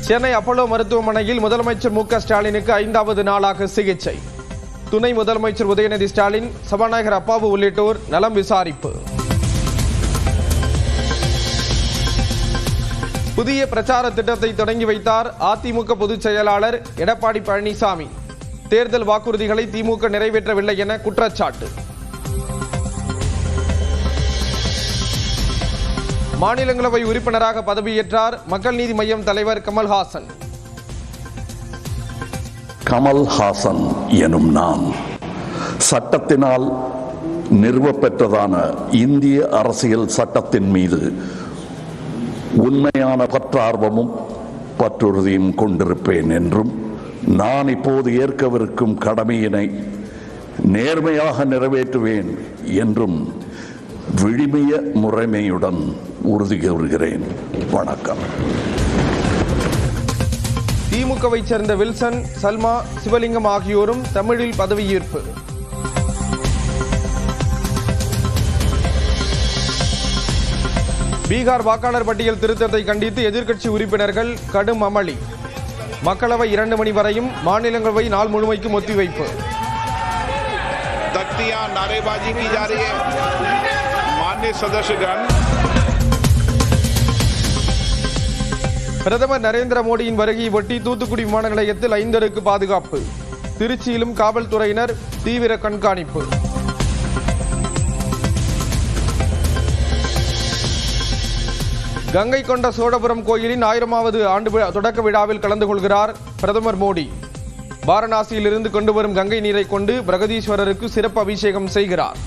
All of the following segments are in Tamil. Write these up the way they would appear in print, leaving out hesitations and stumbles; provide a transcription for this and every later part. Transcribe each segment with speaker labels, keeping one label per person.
Speaker 1: சென்னை அப்போலோ மருத்துவமனையில் முதலமைச்சர் மு க ஸ்டாலினுக்கு 5வது நாளாக சிகிச்சை. துணை முதலமைச்சர் உதயநிதி ஸ்டாலின், சபாநாயகர் அப்பாவு உள்ளிட்டோர் நலம் விசாரிப்பு. புதிய பிரச்சார திட்டத்தை தொடங்கி வைத்தார் அதிமுக பொதுச் செயலாளர் எடப்பாடி பழனிசாமி. தேர்தல் வாக்குறுதிகளை திமுக நிறைவேற்றவில்லை என குற்றச்சாட்டு. மாநிலங்களவை உறுப்பினராக பதவியேற்றார் மக்கள் நீதி மய்யம் தலைவர் கமல்ஹாசன்.
Speaker 2: கமல்ஹாசன் எனும் நான் சட்டத்தினால் நிறுவப்பெற்றதான இந்திய அரசியல் சட்டத்தின் மீது உண்மையான பற்றார்வமும் பற்றுறுதியும் கொண்டிருப்பேன் என்றும், நான் இப்போது ஏற்கவிருக்கும் கடமையினை நேர்மையாக நிறைவேற்றுவேன் என்றும் விழிமிய முறைமையுடன் உறுதி கூறுகிறேன். வணக்கம்.
Speaker 1: திமுகவை சேர்ந்த வில்சன், சல்மா, சிவலிங்கம் ஆகியோரும் தமிழில் பதவியேற்பு. பீகார் வாக்காளர் பட்டியல் திருத்தத்தை கண்டித்து எதிர்க்கட்சி உறுப்பினர்கள் கடும் அமளி. மக்களவை 2 மணி வரையும், மாநிலங்களவை நாள் முழுமைக்கும் ஒத்திவைப்பு.
Speaker 3: नारेबाजी की जा रही है. माननीय सदस्यगण,
Speaker 1: பிரதமர் நரேந்திர மோடியின் வருகையை ஒட்டி தூத்துக்குடி விமான நிலையத்தில் 5 அடுக்கு பாதுகாப்பு. திருச்சியிலும் காவல்துறையினர் தீவிர கண்காணிப்பு. கங்கை கொண்ட சோழபுரம் கோயிலின் 1000வது ஆண்டு தொடக்க விழாவில் கலந்து கொள்கிறார் பிரதமர் மோடி. வாரணாசியிலிருந்து கொண்டு வரும் கங்கை நீரை கொண்டு பிரகதீஸ்வரருக்கு சிறப்பு அபிஷேகம் செய்கிறார்.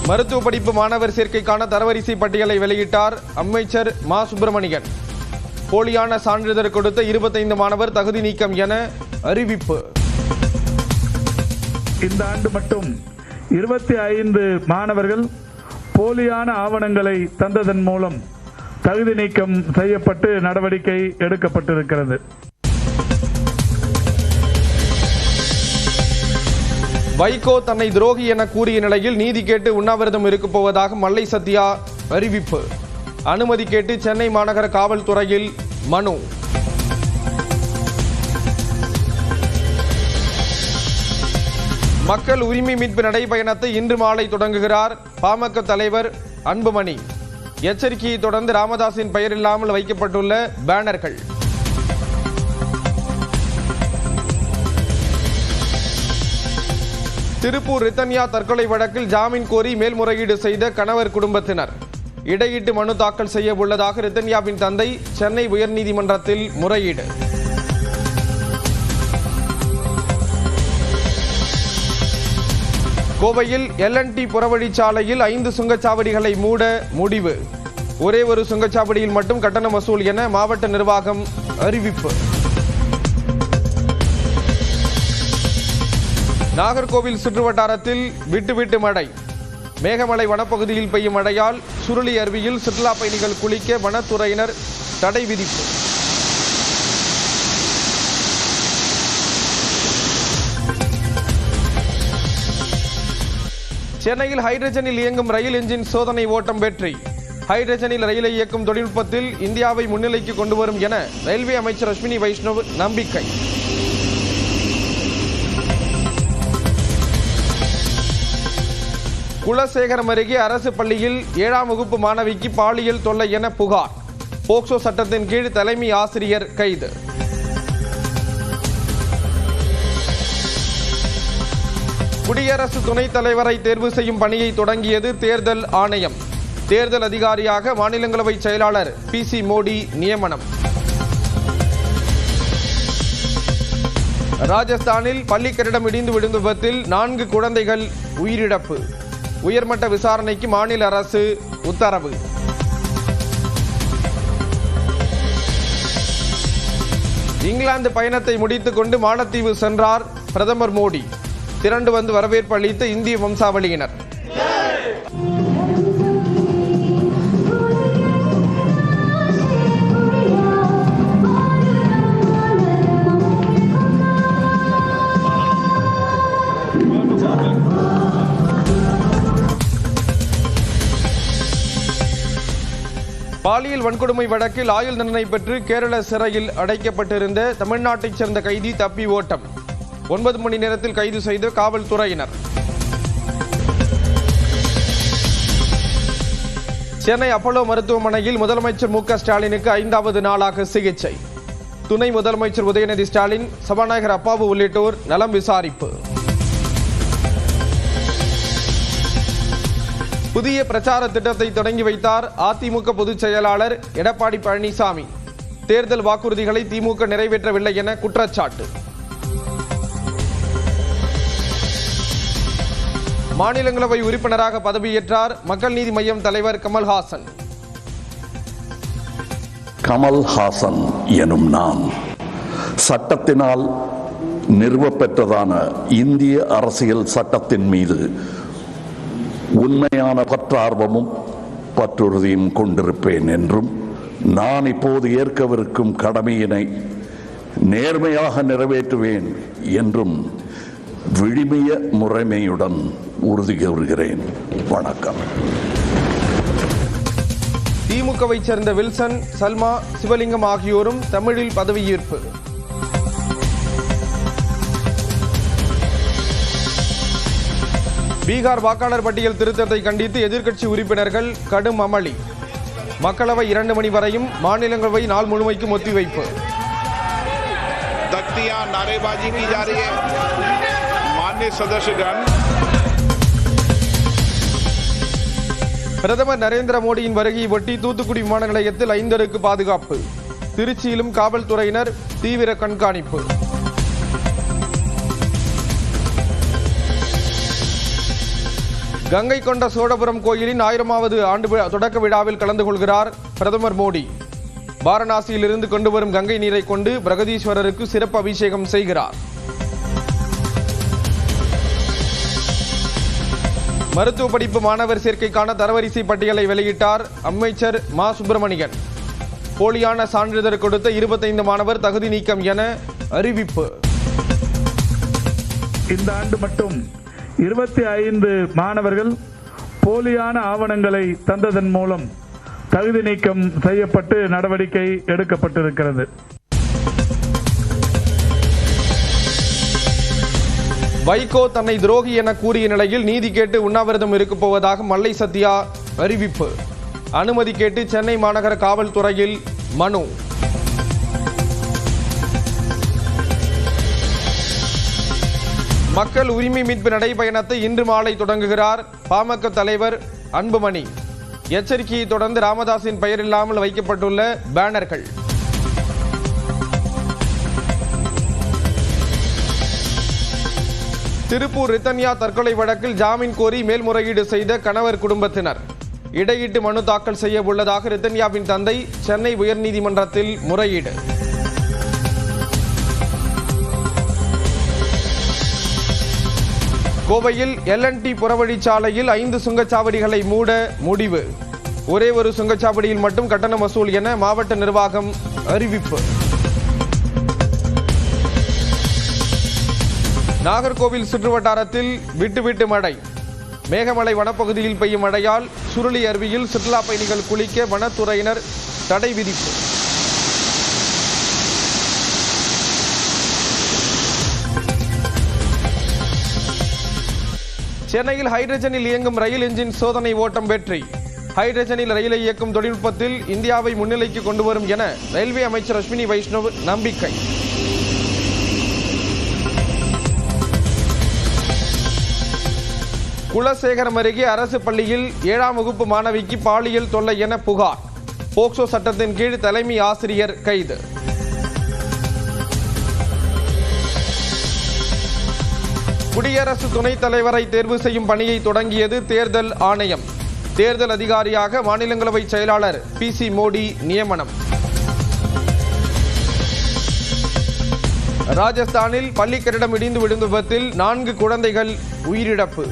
Speaker 1: மருத்துவ படிப்பு மாணவர் சேர்க்கைக்கான தரவரிசை பட்டியலை வெளியிட்டார் அமைச்சர் மா சுப்பிரமணியன். போலியான சான்றிதழ் கொடுத்த 25 மாணவர் தகுதி நீக்கம் என அறிவிப்பு.
Speaker 4: இந்த ஆண்டு மட்டும் 25 மாணவர்கள் போலியான ஆவணங்களை தந்ததன் மூலம் தகுதி நீக்கம் செய்யப்பட்டு நடவடிக்கை எடுக்கப்பட்டிருக்கிறது.
Speaker 1: வைகோ தன்னை துரோகி என கூறிய நிலையில் நீதி கேட்டு உண்ணாவிரதம் இருக்கப் போவதாக மல்லை சத்யா அறிவிப்பு. அனுமதி கேட்டு சென்னை மாநகர காவல்துறையில் மனு. மக்கள் உரிமை மீட்பு நடைபயணத்தை இன்று மாலை தொடங்குகிறார் பாமக தலைவர் அன்புமணி. எச்சரிக்கையை தொடர்ந்து ராமதாஸின் பெயர் இல்லாமல் வைக்கப்பட்டுள்ள பேனர்கள். திருப்பூர் ரித்தன்யா தற்கொலை வழக்கில் ஜாமீன் கோரி மேல்முறையீடு செய்த கணவர் குடும்பத்தினர் இடையீட்டு மனு தாக்கல் செய்ய உள்ளதாக ரித்தன்யாவின் தந்தை சென்னை உயர்நீதிமன்றத்தில் முறையீடு. கோவையில் LNT புறவழிச்சாலையில் 5 சுங்கச்சாவடிகளை மூட முடிவு. ஒரே ஒரு சுங்கச்சாவடியில் மட்டும் கட்டணம் வசூல் என மாவட்ட நிர்வாகம் அறிவிப்பு. நாகர்கோவில் சுற்றுவட்டாரத்தில் விட்டு மழை. மேகமலை வனப்பகுதியில் பெய்யும் மழையால் சுருளி அருவியில் சுற்றுலா பயணிகள் குளிக்க வனத்துறையினர் தடை விதிப்பு. சென்னையில் ஹைட்ரஜனில் இயங்கும் ரயில் என்ஜின் சோதனை ஓட்டம் வெற்றி. ஹைட்ரஜனில் ரயிலை இயக்கும் தொழில்நுட்பத்தில் இந்தியாவை முன்னிலைக்கு கொண்டு வரும் என ரயில்வே அமைச்சர் அஸ்வினி வைஷ்ணவ் நம்பிக்கை. குலசேகரம் அருகே அரசு பள்ளியில் 7ஆம் வகுப்பு மாணவிக்கு பாலியல் தொல்லை என புகார். போக்சோ சட்டத்தின் கீழ் தலைமை ஆசிரியர் கைது. குடியரசு துணைத் தலைவரை தேர்வு செய்யும் பணியை தொடங்கியது தேர்தல் ஆணையம். தேர்தல் அதிகாரியாக மாநிலங்களவை செயலாளர் PC மோடி நியமனம். ராஜஸ்தானில் பள்ளி கட்டிடம் இடிந்து விழுந்த விபத்தில் 4 குழந்தைகள் உயிரிழப்பு. உயர்மட்ட விசாரணைக்கு மாநில அரசு உத்தரவு. இங்கிலாந்து பயணத்தை முடித்துக் கொண்டு மாலத்தீவு சென்றார் பிரதமர் மோடி. திரண்டு வந்து வரவேற்பு அளித்த இந்திய வம்சாவளியினர். பாலியல் வன்கொடுமை வழக்கில் ஆயுள் தண்டனை பெற்று கேரள சிறையில் அடைக்கப்பட்டிருந்த தமிழ்நாட்டைச் சேர்ந்த கைதி தப்பி ஓட்டம். 9 மணி நேரத்தில் கைது செய்த காவல்துறையினர். சென்னை அப்போலோ மருத்துவமனையில் முதலமைச்சர் மு க ஸ்டாலினுக்கு 5வது நாளாக சிகிச்சை. துணை முதலமைச்சர் உதயநிதி ஸ்டாலின், சபாநாயகர் அப்பாவு உள்ளிட்டோர் நலம் விசாரிப்பு. புதிய பிரச்சார திட்டத்தை தொடங்கி வைத்தார் அதிமுக பொதுச் செயலாளர் எடப்பாடி பழனிசாமி. தேர்தல் வாக்குறுதிகளை திமுக நிறைவேற்றவில்லை என குற்றச்சாட்டு. மாநிலங்களவை உறுப்பினராக பதவியேற்றார் மக்கள் நீதி மய்யம் தலைவர் கமல்ஹாசன்.
Speaker 2: கமல்ஹாசன் எனும் நான் சட்டத்தினால் நிறுவப்பெற்றதான இந்திய அரசியல் சட்டத்தின் மீது உண்மையான பற்றார்வமும் பற்றுறுதியும் கொண்டிருப்பேன் என்றும் நான் இப்போது ஏற்கவிருக்கும் கடமையினை நேர்மையாக நிறைவேற்றுவேன் என்றும் விழிமிய முறைமையுடன் உறுதி கூறுகிறேன். வணக்கம்.
Speaker 1: திமுகவை சேர்ந்த வில்சன், சல்மா, சிவலிங்கம் ஆகியோரும் தமிழில் பதவியேற்பு. பீகார் வாக்காளர் பட்டியல் திருத்தத்தை கண்டித்து எதிர்க்கட்சி உறுப்பினர்கள் கடும் அமளி. மக்களவை 2 மணி வரையும், மாநிலங்களவை நாள் முழுமைக்கும் ஒத்திவைப்பு.
Speaker 3: तख्तियां नारेबाजी की जा रही है. माननीय सदस्यगण,
Speaker 1: பிரதமர் நரேந்திர மோடியின் வருகையை ஒட்டி தூத்துக்குடி விமான நிலையத்தில் 5 அடுக்கு பாதுகாப்பு. திருச்சியிலும் காவல்துறையினர் தீவிர கண்காணிப்பு. கங்கை கொண்ட சோழபுரம் கோயிலின் 1000வது ஆண்டு தொடக்க விழாவில் கலந்து கொள்கிறார் பிரதமர் மோடி. வாரணாசியில் இருந்து கொண்டு வரும் கங்கை நீரை கொண்டு பிரகதீஸ்வரருக்கு சிறப்பு அபிஷேகம் செய்கிறார். மருத்துவ படிப்பு மாணவர் சேர்க்கைக்கான தரவரிசை பட்டியலை வெளியிட்டார் அமைச்சர் மா சுப்பிரமணியன். போலியான சான்றிதழ் கொடுத்த 25 மாணவர் தகுதி நீக்கம் என அறிவிப்பு.
Speaker 4: இந்த ஆண்டு மட்டும் 25 மாணவர்கள் போலியான ஆவணங்களை தந்ததன் மூலம் தகுதி நீக்கம் செய்யப்பட்டு நடவடிக்கை எடுக்கப்பட்டிருக்கிறது.
Speaker 1: வைகோ தன்னை துரோகி என கூறிய நிலையில் நீதி கேட்டு உண்ணாவிரதம் இருக்கப் போவதாக மல்லை சத்யா அறிவிப்பு. அனுமதி கேட்டு சென்னை மாநகர காவல்துறையில் மனு. மக்கள் உரிமை மீட்பு நடைபயணத்தை இன்று மாலை தொடங்குகிறார் பாமக தலைவர் அன்புமணி. எச்சரிக்கையை தொடர்ந்து ராமதாஸின் பெயர் இல்லாமல் வைக்கப்பட்டுள்ள பேனர்கள். திருப்பூர் ரித்தன்யா தற்கொலை வழக்கில் ஜாமீன் கோரி மேல்முறையீடு செய்த கணவர் குடும்பத்தினர் இடையீட்டு மனு தாக்கல் செய்ய உள்ளதாக ரித்தன்யாவின் தந்தை சென்னை உயர்நீதிமன்றத்தில் முறையீடு. கோவையில் LNT புறவழிச்சாலையில் 5 சுங்கச்சாவடிகளை மூட முடிவு. ஒரே ஒரு சுங்கச்சாவடியில் மட்டும் கட்டணம் வசூல் என மாவட்ட நிர்வாகம் அறிவிப்பு. நாகர்கோவில் சுற்றுவட்டாரத்தில் விட்டு மழை. மேகமலை வனப்பகுதியில் பெய்யும் மழையால் சுருளி அருவியில் சுற்றுலா பயணிகள் குளிக்க வனத்துறையினர் தடை விதிப்பு. சென்னையில் ஹைட்ரஜனில் இயங்கும் ரயில் என்ஜின் சோதனை ஓட்டம் வெற்றி. ஹைட்ரஜனில் ரயிலை இயக்கும் தொழில்நுட்பத்தில் இந்தியாவை முன்னிலைக்கு கொண்டு வரும் என ரயில்வே அமைச்சர் அஸ்வினி வைஷ்ணவ் நம்பிக்கை. குலசேகரம் அருகே அரசு பள்ளியில் 7ஆம் வகுப்பு மாணவிக்கு பாலியல் தொல்லை என புகார். போக்சோ சட்டத்தின் கீழ் தலைமை ஆசிரியர் கைது. குடியரசு துணைத் தலைவரை தேர்வு செய்யும் பணியை தொடங்கியது தேர்தல் ஆணையம். தேர்தல் அதிகாரியாக மாநிலங்களவை செயலாளர் PC மோடி நியமனம். ராஜஸ்தானில் பள்ளி கட்டிடம் இடிந்து விழுந்த விபத்தில் 4 குழந்தைகள் உயிரிழப்பு.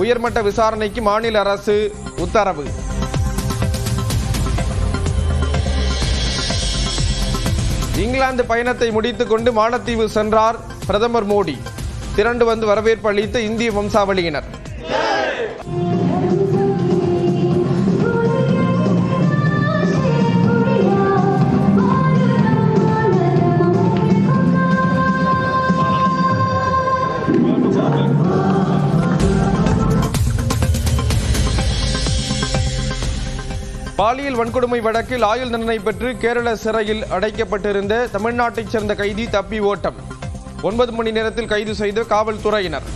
Speaker 1: உயர்மட்ட விசாரணைக்கு மாநில அரசு உத்தரவு. இங்கிலாந்து பயணத்தை முடித்துக் கொண்டு மாலத்தீவு சென்றார் பிரதமர் மோடி. திரண்டு வந்து வரவேற்பு அளித்த இந்திய வம்சாவளியினர். பாலியல் வன்கொடுமை வழக்கில் ஆயுள் தண்டனை பெற்று கேரள சிறையில் அடைக்கப்பட்டிருந்த தமிழ்நாட்டைச் சேர்ந்த கைதி தப்பி ஓட்டம். 9 மணி நேரத்தில் கைது செய்த காவல்துறையினர்.